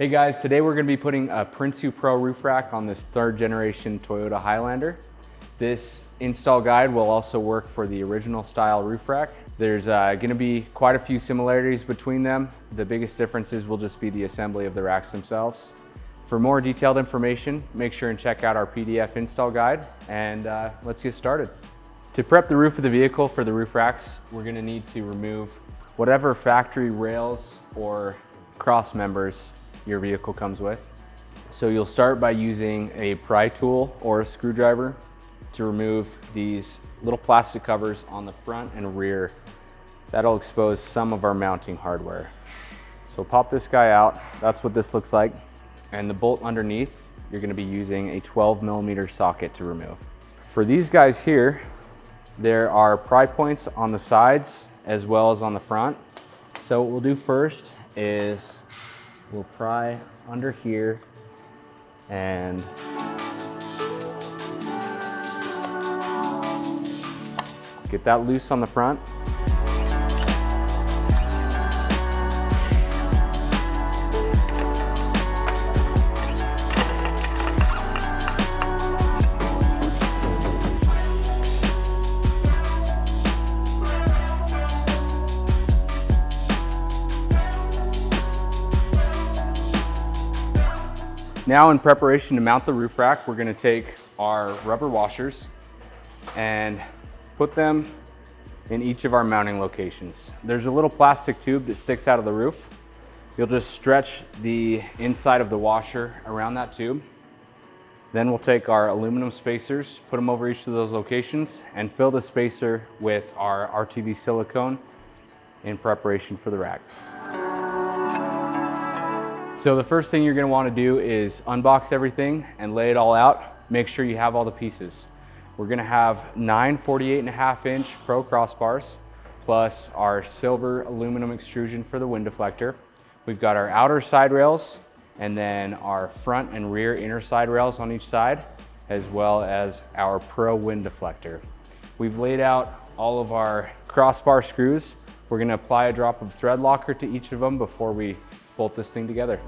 Hey guys, today we're going to be putting a Prinsu Pro Roof Rack on this third generation Toyota Highlander. This install guide will also work for the original style roof rack. There's going to be quite a few similarities between them. The biggest differences will just be the assembly of the racks themselves. For more detailed information, make sure and check out our PDF install guide, and let's get started. To prep the roof of the vehicle for the roof racks, we're going to need to remove whatever factory rails or cross members your vehicle comes with. So you'll start by using a pry tool or a screwdriver to remove these little plastic covers on the front and rear. That'll expose some of our mounting hardware. So pop this guy out. That's what this looks like. And the bolt underneath, you're going to be using a 12mm socket to remove. For these guys here, there are pry points on the sides as well as on the front. So what we'll do first is we'll pry under here and get that loose on the front. Now, in preparation to mount the roof rack, we're going to take our rubber washers and put them in each of our mounting locations. There's a little plastic tube that sticks out of the roof. You'll just stretch the inside of the washer around that tube. Then we'll take our aluminum spacers, put them over each of those locations, and fill the spacer with our RTV silicone in preparation for the rack. So the first thing you're going to want to do is unbox everything and lay it all out. Make sure you have all the pieces. We're going to have 9 48.5-inch Pro crossbars, plus our silver aluminum extrusion for the wind deflector. We've got our outer side rails, and then our front and rear inner side rails on each side, as well as our Pro wind deflector. We've laid out all of our crossbar screws. We're going to apply a drop of thread locker to each of them before we bolt this thing together.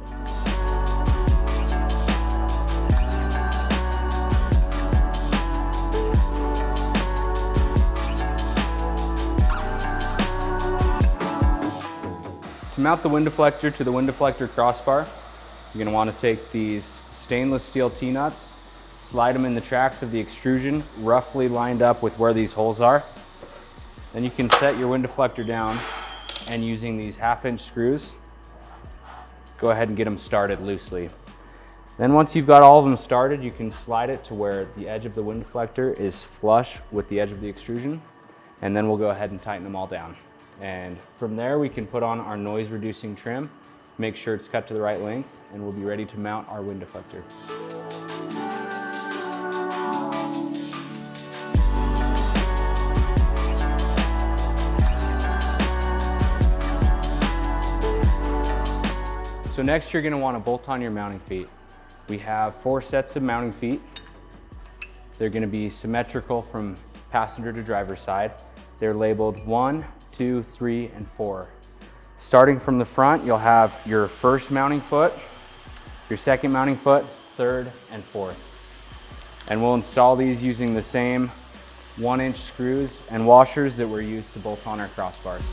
To mount the wind deflector to the wind deflector crossbar, you're going to want to take these stainless steel T-nuts, slide them in the tracks of the extrusion, roughly lined up with where these holes are. Then you can set your wind deflector down, and using these 1/2-inch screws, go ahead and get them started loosely. Then once you've got all of them started, you can slide it to where the edge of the wind deflector is flush with the edge of the extrusion, and then we'll go ahead and tighten them all down. And from there we can put on our noise reducing trim, make sure it's cut to the right length, and we'll be ready to mount our wind deflector. So next you're going to want to bolt on your mounting feet. We have 4 sets of mounting feet. They're going to be symmetrical from passenger to driver side. They're labeled 1, 2, 3, and 4. Starting from the front, you'll have your first mounting foot, your second mounting foot, third, and fourth. And we'll install these using the same 1-inch screws and washers that were used to bolt on our crossbars.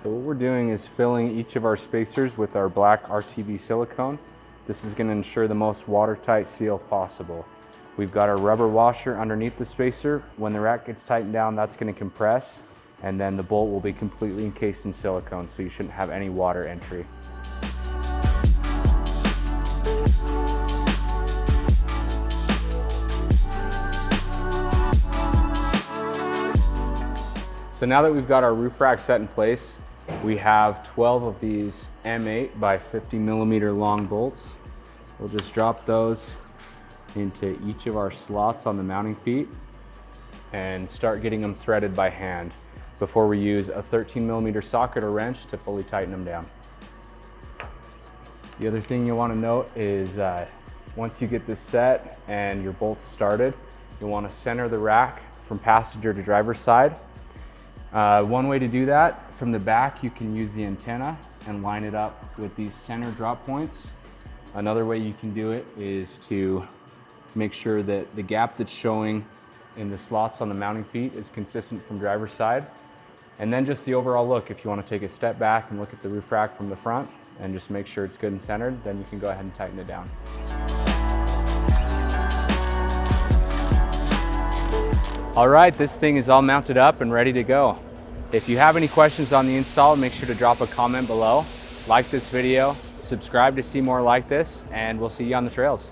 So what we're doing is filling each of our spacers with our black RTV silicone. This is going to ensure the most watertight seal possible. We've got our rubber washer underneath the spacer. When the rack gets tightened down, that's going to compress, and then the bolt will be completely encased in silicone, so you shouldn't have any water entry. So now that we've got our roof rack set in place, we have 12 of these M8 by 50mm long bolts. We'll just drop those into each of our slots on the mounting feet and start getting them threaded by hand before we use a 13mm socket or wrench to fully tighten them down. The other thing you want to note is once you get this set and your bolts started, You'll want to center the rack from passenger to driver's side. One way to do that, from the back you can use the antenna and line it up with these center drop points. Another way you can do it is to make sure that the gap that's showing in the slots on the mounting feet is consistent from driver's side. And then just the overall look, if you want to take a step back and look at the roof rack from the front and just make sure it's good and centered, then you can go ahead and tighten it down. All right, this thing is all mounted up and ready to go. If you have any questions on the install, make sure to drop a comment below. Like this video, subscribe to see more like this, and we'll see you on the trails.